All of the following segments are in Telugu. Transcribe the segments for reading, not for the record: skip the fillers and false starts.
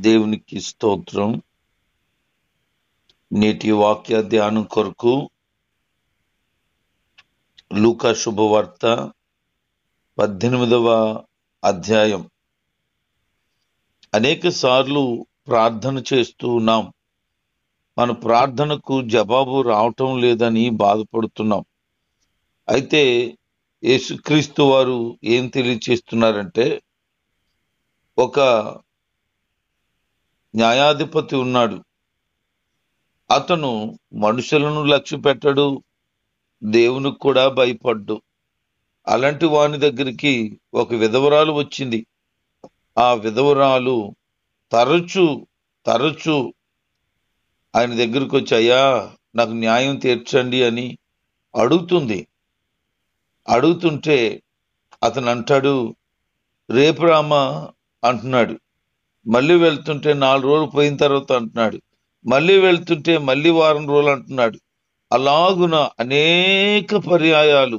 దేవునికి స్తోత్రం. నేటి వాక్య ధ్యానం కొరకు లూకా శుభవార్త 18వ అధ్యాయం. అనేక సార్లు ప్రార్థన చేస్తూ ఉన్నాం. మన ప్రార్థనకు జవాబు రావటం లేదని బాధపడుతున్నాం. అయితే యేసుక్రీస్తు వారు ఏం తెలియచేస్తున్నారంటే, ఒక న్యాయాధిపతి ఉన్నాడు. అతను మనుషులను లక్ష్య పెట్టడు, దేవునికి కూడా భయపడ్డు. అలాంటి వాని దగ్గరికి ఒక విధవరాలు వచ్చింది. ఆ విధవరాలు తరచు ఆయన దగ్గరికి వచ్చి, అయ్యా నాకు న్యాయం తీర్చండి అని అడుగుతుంటే అతను అంటాడు, రేపు రామా అంటున్నాడు. మళ్ళీ వెళ్తుంటే 4 రోజులు పోయిన తర్వాత అంటున్నాడు. మళ్ళీ వెళ్తుంటే మళ్ళీ వారం రోజులు అంటున్నాడు. అలాగున అనేక పర్యాయాలు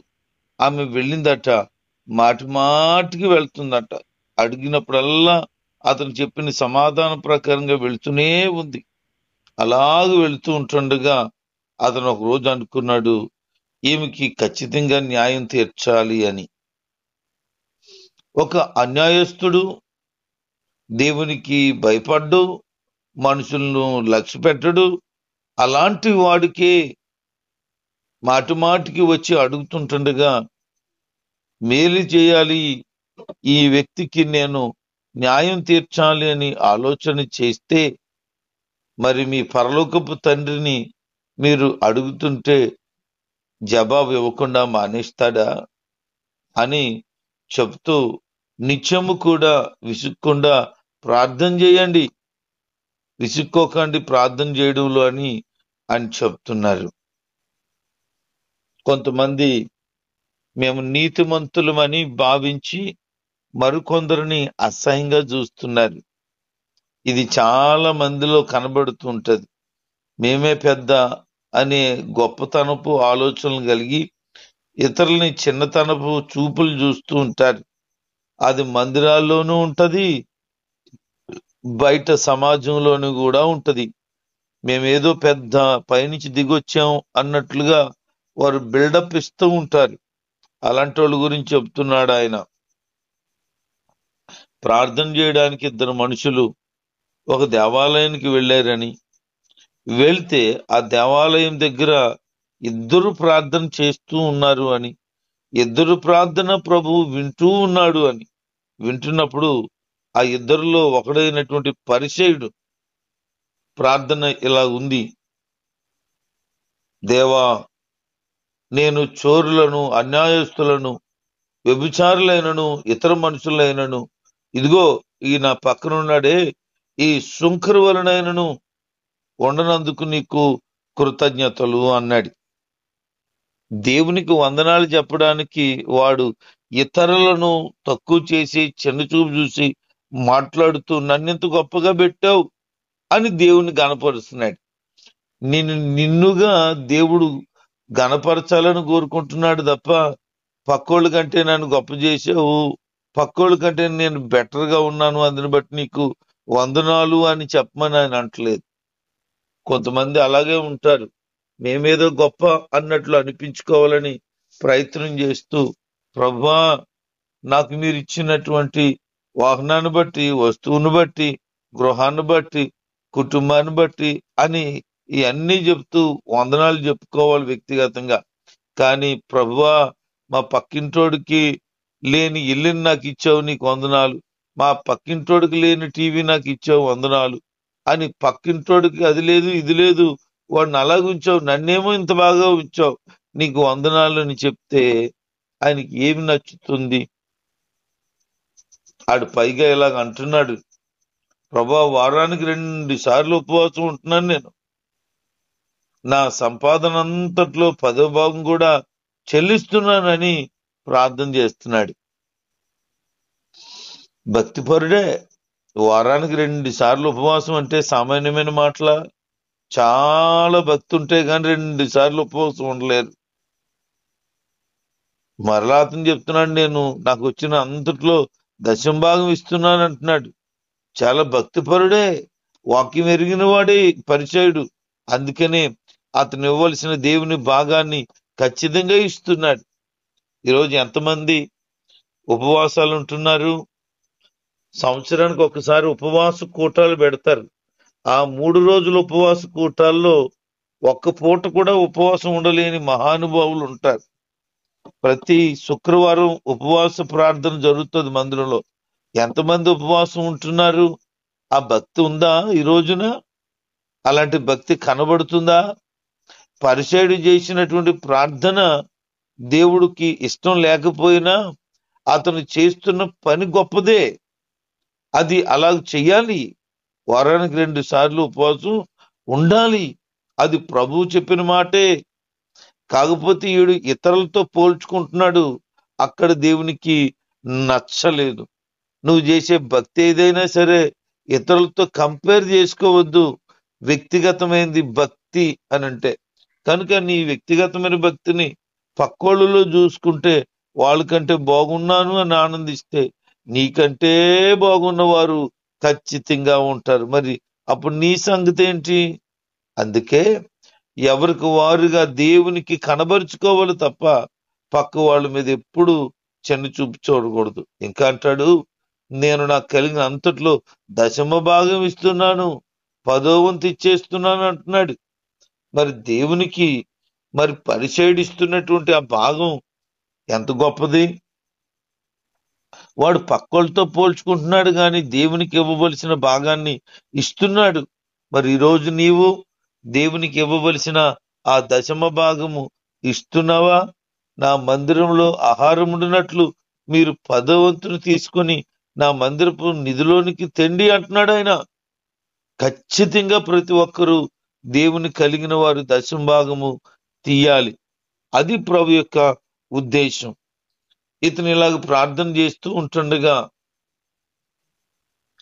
ఆమె వెళ్ళిందట. మాటికి వెళ్తుందట. అడిగినప్పుడల్లా అతను చెప్పిన సమాధానం ప్రకారంగా వెళుతూనే ఉంది. అలాగ వెళుతూ ఉంటుండగా అతను ఒక రోజు అనుకున్నాడు, ఈమెకి ఖచ్చితంగా న్యాయం తీర్చాలి అని. ఒక అన్యాయస్తుడు, దేవునికి భయపడ్డు, మనుషులను లక్ష్య పెట్టడు, అలాంటి వాడికే మాటికి వచ్చి అడుగుతుంటుండగా, మేలు చేయాలి, ఈ వ్యక్తికి నేను న్యాయం తీర్చాలి అని ఆలోచన చేస్తే, మరి మీ పరలోకపు తండ్రిని మీరు అడుగుతుంటే జవాబు ఇవ్వకుండా మానేస్తాడా అని చెప్తూ, నిత్యము కూడా విసుక్కుండా ప్రార్థన చేయండి, విసుక్కోకండి ప్రార్థన చేయడంలో అని చెప్తున్నారు. కొంతమంది మేము నీతిమంతులమని భావించి మరికొందరిని అసహ్యంగా చూస్తున్నారు. ఇది చాలా మందిలో కనబడుతుంటది. మేమే పెద్ద అనే గొప్పతనపు ఆలోచనలు కలిగి ఇతరులని చిన్నతనపు చూపులు చూస్తూ ఉంటారు. అది మందిరాల్లోనూ ఉంటది, బయట సమాజంలోనూ కూడా ఉంటది. మేమేదో పెద్ద పైనుంచి దిగొచ్చాం అన్నట్లుగా వారు బిల్డప్ ఇస్తూ ఉంటారు. అలాంటి వాళ్ళ గురించి చెప్తున్నాడు ఆయన. ప్రార్థన చేయడానికి 2 మనుషులు ఒక దేవాలయానికి వెళ్ళారని, వెళ్తే ఆ దేవాలయం దగ్గర 2 ప్రార్థన చేస్తూ ఉన్నారు అని, 2 ప్రార్థన ప్రభువు వింటూ ఉన్నాడు అని. వింటున్నప్పుడు ఆ 2లో ఒకడైనటువంటి పరిసయ్యుడు ప్రార్థన ఇలా ఉంది, దేవా, నేను చోరులను, అన్యాయస్తులను, వ్యభిచారులైనను, ఇతర మనుషులైనను, ఇదిగో ఈ నా పక్కనున్నాడే, ఈ శుంకరు వలనైనను ఉండనందుకు నీకు కృతజ్ఞతలు అన్నాడు. దేవునికి వందనాలు చెప్పడానికి వాడు ఇతరులను తక్కువ చేసి చిన్నచూపు చూసి మాట్లాడుతూ, నన్నెంత గొప్పగా పెట్టావు అని దేవుని గణపరుస్తున్నాడు. నిన్నుగా దేవుడు గణపరచాలని కోరుకుంటున్నాడు తప్ప, పక్కోళ్ళ కంటే నన్ను గొప్ప చేసావు, పక్కోళ్ళ కంటే నేను బెటర్గా ఉన్నాను, అందుని బట్టి నీకు వందనాలు అని చెప్పమని ఆయన అంటలేదు. కొంతమంది అలాగే ఉంటారు. మేమేదో గొప్ప అన్నట్లు అనిపించుకోవాలని ప్రయత్నం చేస్తూ, ప్రభువా, నాకు మీరు ఇచ్చినటువంటి వాహనాన్ని బట్టి, వస్తువును బట్టి, గృహాన్ని బట్టి, కుటుంబాన్ని బట్టి అని ఇవన్నీ చెప్తూ వందనాలు చెప్పుకోవాలి వ్యక్తిగతంగా. కానీ ప్రభువా, మా పక్కింటోడికి లేని ఇల్లుని నాకు ఇచ్చావు, నీకు వందనాలు, మా పక్కింటోడికి లేని టీవీ నాకు ఇచ్చావు, వందనాలు అని, పక్కింటోడికి అది లేదు ఇది లేదు, వాడిని అలాగ ఉంచావు, నన్నేమో ఇంత బాగా ఉంచావు, నీకు వందనాలు అని చెప్తే ఆయనకి ఏమి నచ్చుతుంది? ఆడు పైగా ఇలాగ అంటున్నాడు, ప్రభా, వారానికి 2 సార్లు ఉపవాసం ఉంటున్నాను, నేను నా సంపాదన అంతట్లో 10వ భాగం కూడా చెల్లిస్తున్నానని ప్రార్థన చేస్తున్నాడు. భక్తిపరుడే. వారానికి 2 సార్లు ఉపవాసం అంటే సామాన్యమైన మాటల? చాలా భక్తి ఉంటే కానీ 2 సార్లు ఉపవాసం ఉండలేరు. మరలా అతను చెప్తున్నాడు, నేను నాకు వచ్చిన అంతట్లో 10వ భాగం ఇస్తున్నాను అంటున్నాడు. చాలా భక్తిపరుడే, వాక్యం ఎరిగిన వాడే పరిచయుడు. అందుకనే అతను ఇవ్వవలసిన దేవుని భాగాన్ని ఖచ్చితంగా ఇస్తున్నాడు. ఈరోజు ఎంతమంది ఉపవాసాలు ఉంటున్నారు? సంవత్సరానికి ఒకసారి ఉపవాస కూటాలు పెడతారు. ఆ 3 రోజుల ఉపవాస కూటాల్లో ఒక్క పూట కూడా ఉపవాసం ఉండలేని మహానుభావులు ఉంటారు. ప్రతి శుక్రవారం ఉపవాస ప్రార్థన జరుగుతుంది మందిరంలో. ఎంతమంది ఉపవాసం ఉంటున్నారు? ఆ భక్తి ఉందా ఈ రోజున? అలాంటి భక్తి కనబడుతుందా? పరిచయుడు చేసినటువంటి ప్రార్థన దేవుడికి ఇష్టం లేకపోయినా అతను చేస్తున్న పని గొప్పదే. అది అలా చెయ్యాలి. వారానికి 2 సార్లు ఉపవాసం ఉండాలి. అది ప్రభువు చెప్పిన మాటే. కాకపోతే ఈడు ఇతరులతో పోల్చుకుంటున్నాడు. అక్కడ దేవునికి నచ్చలేదు. నువ్వు చేసే భక్తి ఏదైనా సరే ఇతరులతో కంపేర్ చేసుకోవద్దు. వ్యక్తిగతమైనది భక్తి అని అంటే. కనుక నీ వ్యక్తిగతమైన భక్తిని పక్కోళ్ళలో చూసుకుంటే వాళ్ళకంటే బాగున్నాను అని ఆనందిస్తే నీకంటే బాగున్నవారు ఖచ్చితంగా ఉంటారు. మరి అప్పుడు నీ సంగతి ఏంటి? అందుకే ఎవరికి వారుగా దేవునికి కనబరుచుకోవాలి తప్ప పక్క వాళ్ళ మీద ఎప్పుడు చిన్న చూపు చూడకూడదు. ఇంకా అంటాడు, నేను నాకు కలిగిన అంతట్లో దశమ భాగం ఇస్తున్నాను, 10వ వంతు ఇచ్చేస్తున్నాను అంటున్నాడు. మరి దేవునికి మరి పరిచయుడు ఇస్తున్నటువంటి ఆ భాగం ఎంత గొప్పది. వాడు పక్కోళ్ళతో పోల్చుకుంటున్నాడు కానీ దేవునికి ఇవ్వవలసిన భాగాన్ని ఇస్తున్నాడు. మరి ఈరోజు నీవు దేవునికి ఇవ్వవలసిన ఆ దశమ భాగము ఇస్తున్నావా? నా మందిరంలో ఆహారం ఉండినట్లు మీరు 10వ వంతును తీసుకొని నా మందిరపు నిధిలోనికి తెండి అంటున్నాడు ఆయన. ఖచ్చితంగా ప్రతి ఒక్కరూ దేవుని కలిగిన వారు దశమ భాగము తీయాలి. అది ప్రభు యొక్క ఉద్దేశం. ఇతను ఇలాగ ప్రార్థన చేస్తూ ఉంటుండగా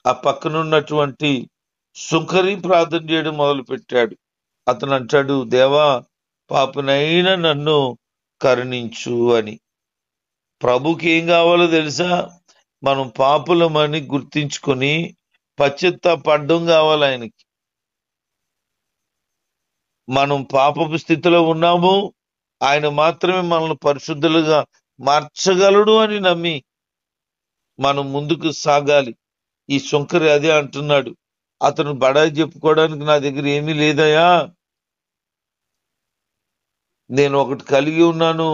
ఆ పక్కనున్నటువంటి సుంకరి ప్రార్థన చేయడం మొదలు పెట్టాడు. అతను అంటాడు, దేవా పాపనైనా నన్ను కరుణించు అని. ప్రభుకి ఏం కావాలో తెలుసా? మనం పాపులమని గుర్తించుకొని పశ్చాత్తాపడడం కావాలి ఆయనకి. మనం పాపపు స్థితిలో ఉన్నాము, ఆయన మాత్రమే మనల్ని పరిశుద్ధులుగా మార్చగలడు అని నమ్మి మనం ముందుకు సాగాలి. ఈ శుంకరి అదే అంటున్నాడు. అతను బడాయి చెప్పుకోవడానికి నా దగ్గర ఏమీ లేదయా, నేను ఒకటి కలిగి ఉన్నాను.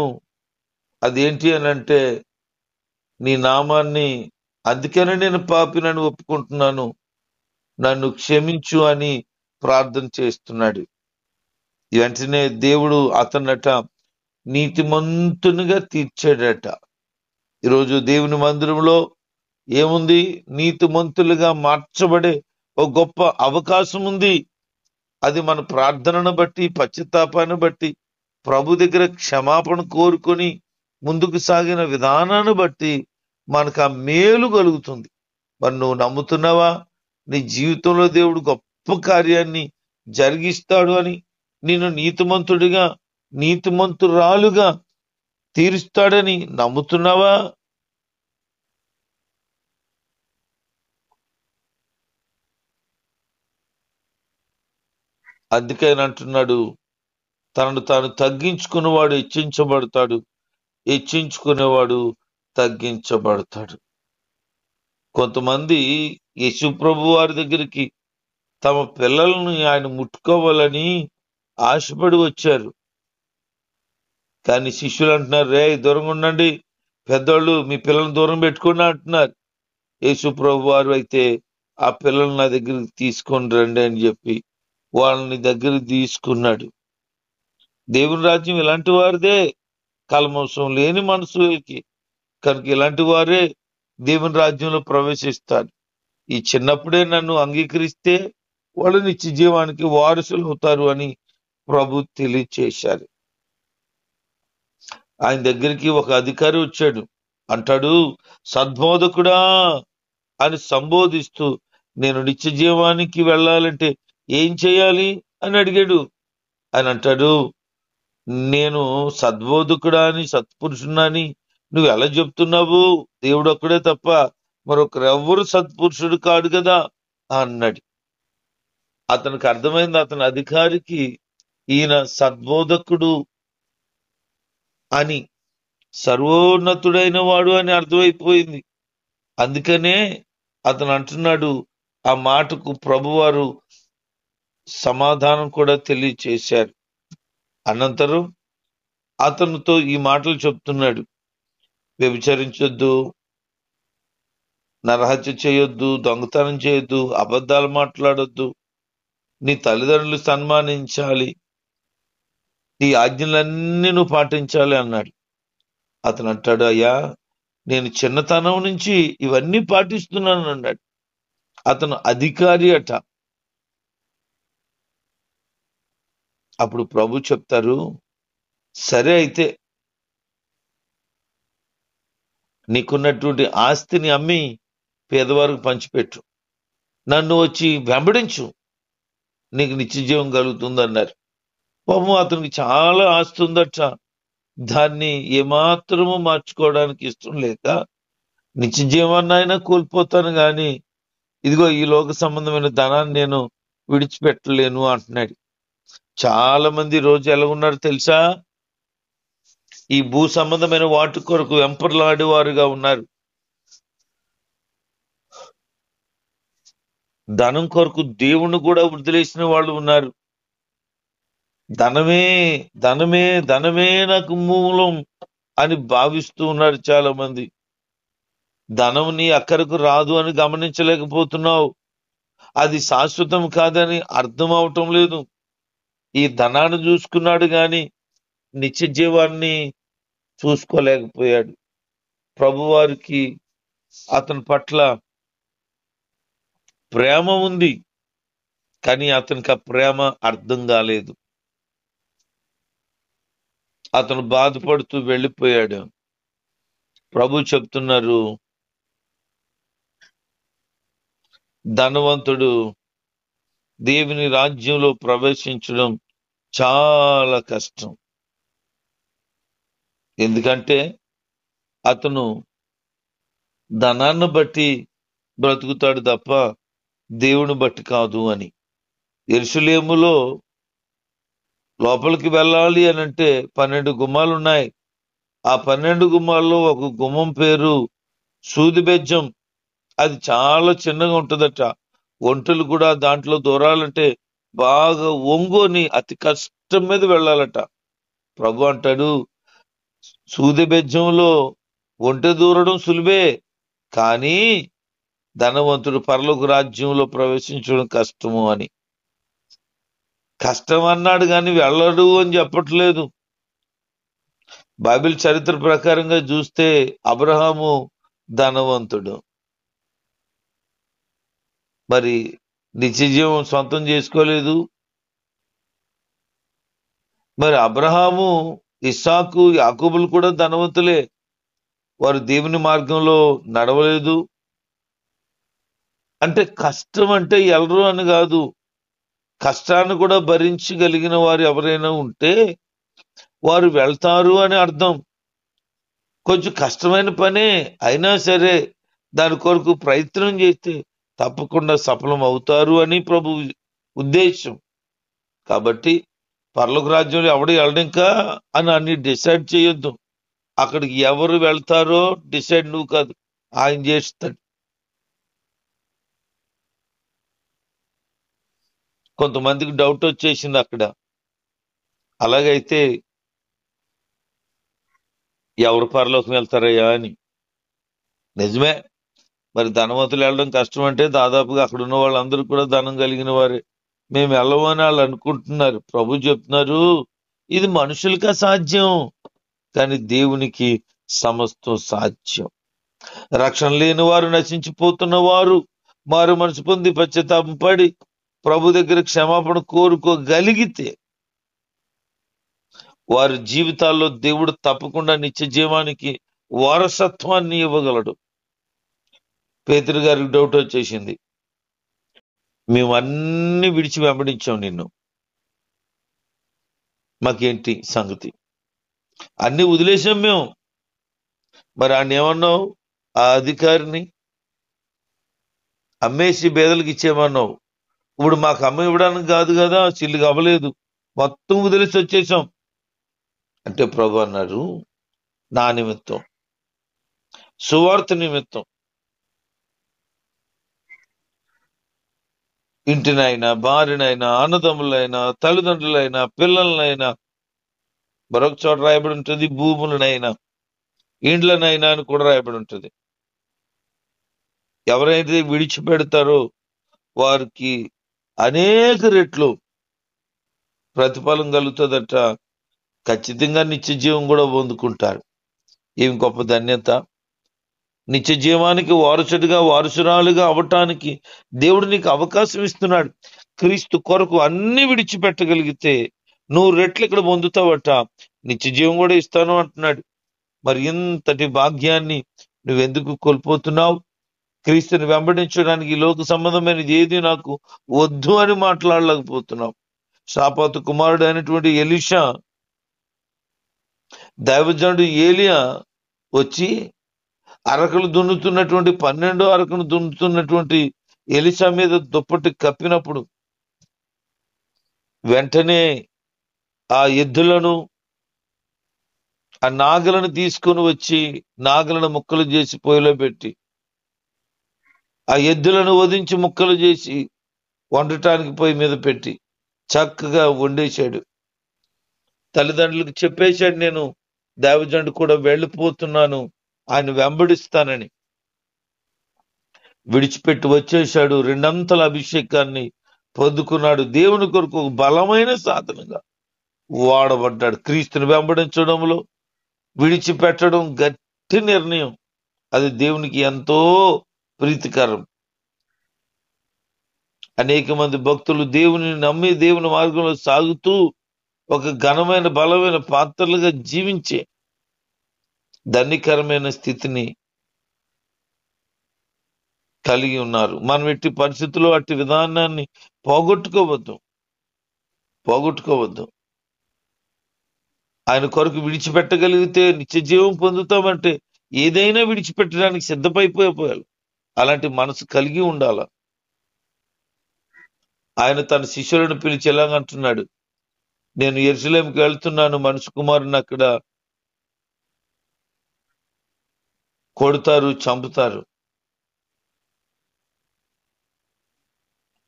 అదేంటి అని అంటే నీ నామాన్ని, అందుకనే నేను పాపినని ఒప్పుకుంటున్నాను, నన్ను క్షమించు అని ప్రార్థన చేస్తున్నాడు. వెంటనే దేవుడు అతన్నట నీతిమంతునిగా తీర్చాడట. ఈరోజు దేవుని మందిరంలో ఏముంది? నీతిమంతులుగా మార్చబడే ఒక గొప్ప అవకాశం ఉంది. అది మన ప్రార్థనను బట్టి, పశ్చాత్తాపాన్ని బట్టి, ప్రభు దగ్గర క్షమాపణ కోరుకొని ముందుకు సాగిన విధానాన్ని బట్టి మనకు ఆ మేలు కలుగుతుంది. మరి నువ్వు నమ్ముతున్నావా? నీ జీవితంలో దేవుడు గొప్ప కార్యాన్ని జరిగిస్తాడు అని, నిన్ను నీతిమంతుడిగా, నీతిమంతురాలుగా తీరుస్తాడని నమ్ముతున్నావా? అందుకని అంటున్నాడు, తనను తాను తగ్గించుకునేవాడు హెచ్చించబడతాడు, హెచ్చించుకునేవాడు తగ్గించబడతాడు. కొంతమంది యేసు ప్రభు వారి దగ్గరికి తమ పిల్లలను ఆయన ముట్టుకోవాలని ఆశపడి వచ్చారు. కానీ శిష్యులు అంటున్నారు, రే దూరంగా ఉండండి, పెద్దోళ్ళు మీ పిల్లల్ని దూరం పెట్టుకోండి అంటున్నారు. యేసు ప్రభు వారు అయితే ఆ పిల్లల్ని నా దగ్గరికి తీసుకొని రండి అని చెప్పి వాళ్ళని దగ్గరికి తీసుకున్నాడు. దేవుని రాజ్యం ఇలాంటి వారిదే, కల్మషం లేని మనసులకి. కనుక ఇలాంటి వారే దేవుని రాజ్యంలో ప్రవేశిస్తారు. ఈ చిన్నప్పుడే నన్ను అంగీకరిస్తే వాళ్ళు నిత్య జీవానికి వారసులు అవుతారు అని ప్రభు తెలియచేశారు. ఆయన దగ్గరికి ఒక అధికారి వచ్చాడు. అంటాడు, సద్బోధకుడా అని సంబోధిస్తూ, నేను నిత్య జీవానికి వెళ్ళాలంటే ఏం చేయాలి అని అడిగాడు. ఆయన అంటాడు, నేను సద్బోధకుడా అని, సత్పురుషుడా అని నువ్వు ఎలా చెప్తున్నావు? దేవుడు ఒక్కడే తప్ప మరొకరెవ్వరు సత్పురుషుడు కాడు కదా అన్నాడు. అతనికి అర్థమైంది, అతని అధికారికి ఈయన సద్బోధకుడు అని, సర్వోన్నతుడైన వాడు అని అర్థమైపోయింది. అందుకనే అతను అంటున్నాడు, ఆ మాటకు ప్రభువారు సమాధానం కూడా తెలియచేశారు. అనంతరం అతనితో ఈ మాటలు చెప్తున్నాడు, వ్యభిచరించొద్దు, నరహత్య చేయొద్దు, దొంగతనం చేయొద్దు, అబద్ధాలు మాట్లాడొద్దు, నీ తల్లిదండ్రులు సన్మానించాలి, ఈ ఆజ్ఞలన్నీ నువ్వు పాటించాలి అన్నాడు. అతను అంటాడు, అయ్యా నేను చిన్నతనం నుంచి ఇవన్నీ పాటిస్తున్నాను అన్నాడు. అతను అధికారి అట. అప్పుడు ప్రభు చెప్తారు, సరే అయితే నీకున్నటువంటి ఆస్తిని అమ్మి పేదవారికి పంచిపెట్టు, నన్ను వచ్చి వెంబడించు, నీకు నిత్యజీవం కలుగుతుంది అన్నారు. పాపం అతనికి చాలా ఆస్తి ఉందట. దాన్ని ఏమాత్రము మార్చుకోవడానికి ఇష్టం లేక, నిత్యజీవాన్ని అయినా కోల్పోతాను గాని ఇదిగో ఈ లోక సంబంధమైన ధనాన్ని నేను విడిచిపెట్టలేను అంటున్నాడు. చాలా మంది రోజు ఎలా ఉన్నారు తెలుసా? ఈ భూ సంబంధమైన వాటి కొరకు వెంపర్లాడేవారుగా ఉన్నారు. ధనం కొరకు దేవుణ్ణి కూడా వదిలేసిన వాళ్ళు ఉన్నారు. ధనమే ధనమే ధనమే నాకు మూలం అని భావిస్తూ ఉన్నారు చాలా మంది. ధనం నీ అక్కరకు రాదు అని గమనించలేకపోతున్నావు. అది శాశ్వతం కాదని అర్థం అవటం లేదు. ఈ ధనాన్ని చూసుకున్నాడు గాని నిత్య జీవాన్ని చూసుకోలేకపోయాడు. ప్రభువారికి అతని పట్ల ప్రేమ ఉంది, కానీ అతనికి ఆ ప్రేమ అర్థం కాలేదు. అతను బాధపడుతూ వెళ్ళిపోయాడు. ప్రభు చెప్తున్నారు, ధనవంతుడు దేవుని రాజ్యంలో ప్రవేశించడం చాలా కష్టం. ఎందుకంటే అతను ధనాన్ని బట్టి బ్రతుకుతాడు తప్ప దేవుని బట్టి కాదు అని. యెరూషలేములో లోపలికి వెళ్ళాలి అని అంటే 12 గుమ్మాలు ఉన్నాయి. ఆ 12 గుమ్మాల్లో ఒక గుమ్మం పేరు సూది బెజ్జం. అది చాలా చిన్నగా ఉంటుందట. ఒంటెలు కూడా దాంట్లో దూరాలంటే బాగా ఒంగోని అతి కష్టం మీద వెళ్ళాలట. ప్రభు అంటాడు, సూది బెజ్జంలో ఒంటె దూరడం సులువే, కానీ ధనవంతుడు పరలోక రాజ్యంలో ప్రవేశించడం కష్టము అని. కష్టం అన్నాడు కానీ వెళ్ళడు అని చెప్పట్లేదు. బైబిల్ చరిత్ర ప్రకారంగా చూస్తే అబ్రహాము ధనవంతుడు, మరి నిత్యజీవం సొంతం చేసుకోలేదు. మరి అబ్రహాము, ఇస్సాకు, యాకోబులు కూడా ధనవంతులే, వారు దేవుని మార్గంలో నడవలేదు. అంటే కష్టం అంటే ఎల్లరు అని కాదు, కష్టాన్ని కూడా భరించగలిగిన వారు ఎవరైనా ఉంటే వారు వెళ్తారు అని అర్థం. కొంచెం కష్టమైన పనే అయినా సరే దాని కొరకు ప్రయత్నం చేస్తే తప్పకుండా సఫలం అవుతారు అని ప్రభు ఉద్దేశం. కాబట్టి పరలోక రాజ్యంలో ఎవడు వెళ్ళడింకా అని అన్ని డిసైడ్ చేయొద్దు. అక్కడికి ఎవరు వెళ్తారో డిసైడ్ నువ్వు కాదు, ఆయన చేస్తాడు. కొంతమందికి డౌట్ వచ్చేసింది అక్కడ. అలాగైతే ఎవరు పరలోకం వెళ్తారయ్యా అని. నిజమే, మరి ధనవంతులు వెళ్ళడం కష్టం అంటే దాదాపుగా అక్కడ ఉన్న వాళ్ళందరూ కూడా ధనం కలిగిన వారే. మేము వెళ్ళము అని వాళ్ళు అనుకుంటున్నారు. ప్రభు చెప్తున్నారు, ఇది మనుషులకి అసాధ్యం, కానీ దేవునికి సమస్తం సాధ్యం. రక్షణ లేని వారు, నశించిపోతున్న వారు మారు మనసు పొంది పశ్చాత్తాపం పడి ప్రభు దగ్గర క్షమాపణ కోరుకోగలిగితే వారి జీవితాల్లో దేవుడు తప్పకుండా నిత్య జీవానికి వారసత్వాన్ని ఇవ్వగలడు. పేతురు గారికి డౌట్ వచ్చేసింది, మేము అన్ని విడిచి వెంబడించాం నిన్ను, మాకేంటి సంగతి? అన్ని వదిలేసాం మేము. మరి ఆయన ఏమన్నావు? ఆ అధికారిని, అమ్మేసి బేదలకు ఇచ్చేయమన్నావు. ఇప్పుడు మాకు అమ్మ ఇవ్వడానికి కాదు కదా, చిల్లుకి అవ్వలేదు, మొత్తం వదిలేసి వచ్చేసాం అంటే ప్రభు అన్నారు, నా నిమిత్తం, సువార్త నిమిత్తం ఇంటినైనా, భార్యనైనా, అన్నదమ్ములైనా, తల్లిదండ్రులైనా, పిల్లలనైనా, మరొక చోట రాయబడి ఉంటుంది భూములనైనా, ఇండ్లనైనా అని కూడా రాయబడి ఉంటుంది. ఎవరైతే విడిచిపెడతారో వారికి అనేక రెట్లు ప్రతిఫలం కలుగుతుందట. ఖచ్చితంగా నిత్య జీవం కూడా పొందుకుంటారు. ఏం గొప్ప ధన్యత! నిత్య జీవానికి వారసుడిగా, వారసురాలుగా అవటానికి దేవుడు నీకు అవకాశం ఇస్తున్నాడు. క్రీస్తు కొరకు అన్ని విడిచిపెట్టగలిగితే నువ్వు రెట్లు ఇక్కడ పొందుతావట, నిత్య జీవం కూడా ఇస్తాను అంటున్నాడు. మరి ఇంతటి భాగ్యాన్ని నువ్వెందుకు కోల్పోతున్నావు? క్రీస్తుని వెంబడించడానికి ఈ లోక సంబంధమైనది ఏది నాకు వద్దు అని మాట్లాడలేకపోతున్నావు. షాపాతు కుమారుడు అయినటువంటి ఎలీషా, దైవజనుడు ఏలియా వచ్చి అరకలు దున్నుతున్నటువంటి 12 అరకను దున్నుతున్నటువంటి ఎలీషా మీద దుప్పటి కప్పినప్పుడు వెంటనే ఆ ఎద్దులను, ఆ నాగలను తీసుకొని వచ్చి నాగలను ముక్కలు చేసి పొయ్యిలో పెట్టి, ఆ ఎద్దులను వధించి ముక్కలు చేసి వండటానికి పొయ్యి మీద పెట్టి చక్కగా వండేశాడు. తల్లిదండ్రులకు చెప్పేశాడు, నేను దైవజనుడు కూడా వెళ్ళిపోతున్నాను, ఆయన వెంబడిస్తానని. విడిచిపెట్టి వచ్చేశాడు. 2 అంతల అభిషేకాన్ని పొందుకున్నాడు. దేవుని కొరకు ఒక బలమైన సాధనగా వాడబడ్డాడు. క్రీస్తుని వెంబడించడంలో విడిచిపెట్టడం గట్టి నిర్ణయం. అది దేవునికి ఎంతో ప్రీతికరం. అనేక మంది భక్తులు దేవుని నమ్మి దేవుని మార్గంలో సాగుతూ ఒక ఘనమైన బలమైన పాత్రలుగా జీవించే ధన్యకరమైన స్థితిని కలిగి ఉన్నారు. మనం ఎట్టి పరిస్థితుల్లో అట్టి విధానాన్ని పోగొట్టుకోవద్దు. ఆయన కొరకు విడిచిపెట్టగలిగితే నిత్య జీవం పొందుతామంటే ఏదైనా విడిచిపెట్టడానికి సిద్ధపైపోయాలి. అలాంటి మనసు కలిగి ఉండాల. ఆయన తన శిష్యులను పిలిచి ఎలాగంటున్నాడు, నేను యెరూషలేముకి వెళ్తున్నాను, మనుష్య కుమారుని అక్కడ కొడతారు, చంపుతారు,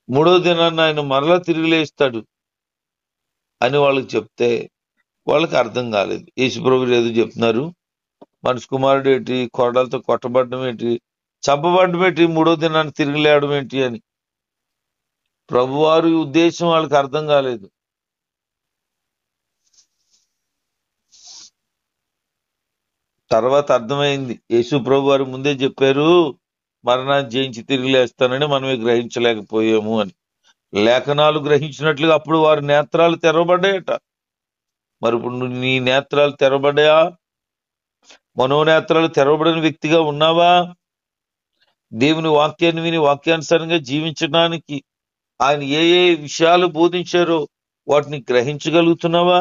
3వ దినాన్ని ఆయన మరలా తిరిగి లేస్తాడు అని వాళ్ళకి చెప్తే వాళ్ళకి అర్థం కాలేదు. యేసుప్రభు ఏదో చెప్తున్నారు, మనుష్య కుమారుడు ఏంటి, కొరడాలతో కొట్టబడడం ఏంటి, చంపబడడం ఏంటి, 3వ దినాన్ని తిరిగి లేవడం ఏంటి అని ప్రభువారి ఉద్దేశం వాళ్ళకి అర్థం కాలేదు. తర్వాత అర్థమైంది. యేసు ప్రభు వారు ముందే చెప్పారు, మరణాన్ని జయించి తిరిగి లేస్తానని, మనమే గ్రహించలేకపోయాము అని. లేఖనాలు గ్రహించినట్లుగా అప్పుడు వారి నేత్రాలు తెరవబడ్డాయట. మరి ఇప్పుడు నీ నేత్రాలు తెరవబడ్డాయా? మనోనేత్రాలు తెరవబడిన వ్యక్తిగా ఉన్నావా? దేవుని వాక్యాన్ని విని వాక్యానుసారంగా జీవించడానికి ఆయన ఏ ఏ విషయాలు బోధించారో వాటిని గ్రహించగలుగుతున్నావా?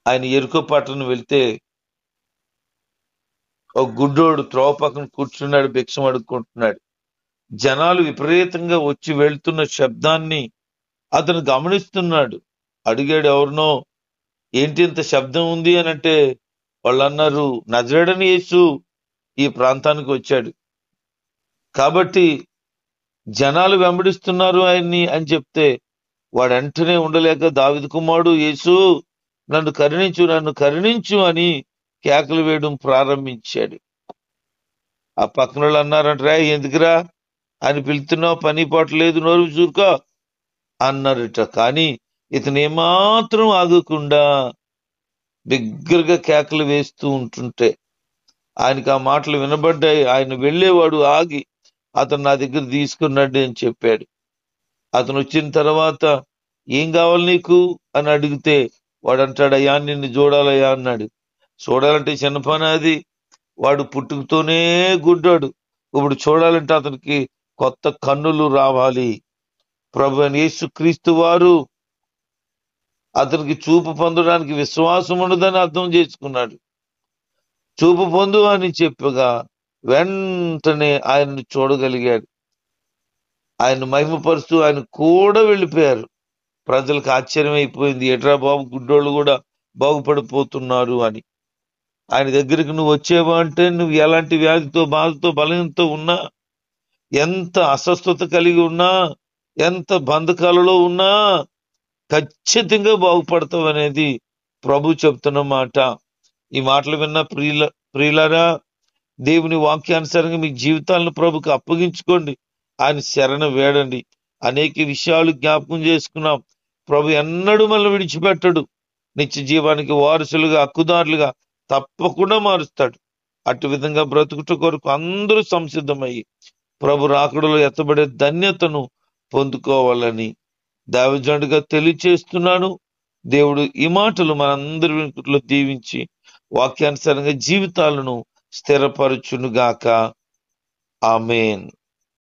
ఆయన ఎరుకో పట్టణం వెళ్తే ఒక గుడ్డోడు త్రోవ పక్కన కూర్చున్నాడు, భిక్షం అడుక్కుంటున్నాడు. జనాలు విపరీతంగా వచ్చి వెళ్తున్న శబ్దాన్ని అతను గమనిస్తున్నాడు. అడిగాడు ఎవరినో, ఏంటి ఇంత శబ్దం ఉంది అని అంటే వాళ్ళు అన్నారు, నజరేయుడైన యేసు ఈ ప్రాంతానికి వచ్చాడు కాబట్టి జనాలు వెంబడిస్తున్నారు ఆయన్ని అని చెప్తే వాడు వెంటనే ఉండలేక, దావీదు కుమారుడు యేసు నన్ను కరుణించు అని కేకలు వేయడం ప్రారంభించాడు. ఆ పక్కన వాళ్ళు అన్నారంటరా, ఎందుకురా అని పిలుతున్నావు, పని పాటు లేదు, నోరు చూరుకో అన్నారట. కానీ ఇతను ఏమాత్రం ఆగకుండా బిగ్గరగా కేకలు వేస్తూ ఉంటుంటే ఆయనకి ఆ మాటలు వినబడ్డాయి. ఆయన వెళ్ళేవాడు ఆగి అతను నా దగ్గర తీసుకున్నాడు అని చెప్పాడు. అతను వచ్చిన తర్వాత ఏం కావాలి నీకు అని అడిగితే వాడు అంటాడు, అయ్యా నిన్ను చూడాలయ్యా అన్నాడు. చూడాలంటే చిన్న పని అది, వాడు పుట్టుకతోనే గుడ్డాడు. ఇప్పుడు చూడాలంటే అతనికి కొత్త కన్నులు రావాలి. ప్రభు అయిన యేసుక్రీస్తు వారు అతనికి చూపు పొందడానికి విశ్వాసం ఉండదని అర్థం చేసుకున్నాడు. చూపు పొందు అని చెప్పగా వెంటనే ఆయన్ని చూడగలిగాడు. ఆయన మహిమపరుస్తూ ఆయన కూడా వెళ్ళిపోయారు. ప్రజలకు ఆశ్చర్యం అయిపోయింది, ఎట్రా బాబు గుడ్డోళ్ళు కూడా బాగుపడిపోతున్నారు అని. ఆయన దగ్గరికి నువ్వు వచ్చేవా అంటే, నువ్వు ఎలాంటి వ్యాధితో బాధతో బలహీనతో ఉన్నా, ఎంత అస్వస్థత కలిగి ఉన్నా, ఎంత బంధకాలలో ఉన్నా ఖచ్చితంగా బాగుపడతావు అనేది ప్రభు చెప్తున్న మాట. ఈ మాటలు విన్న ప్రియులారా, దేవుని వాక్యానుసారంగా మీ జీవితాలను ప్రభుకు అప్పగించుకోండి. ఆయన శరణ వేడండి. అనేక విషయాలు జ్ఞాపకం చేసుకున్నాం. ప్రభు ఎన్నడూ మనల్ని విడిచిపెట్టడు. నిత్య జీవానికి వారసులుగా, హక్కుదారులుగా తప్పకుండా మారుస్తాడు. అటు విధంగా బ్రతుకుట కొరకు అందరూ సంసిద్ధమయ్యి ప్రభు రాకడలో ఎత్తబడే ధన్యతను పొందుకోవాలని దైవజనుడిగా తెలియచేస్తున్నాను. దేవుడు ఈ మాటలు మనందరి దీవించి వాక్యానుసారంగా జీవితాలను స్థిరపరచునుగాక. ఆమేన్.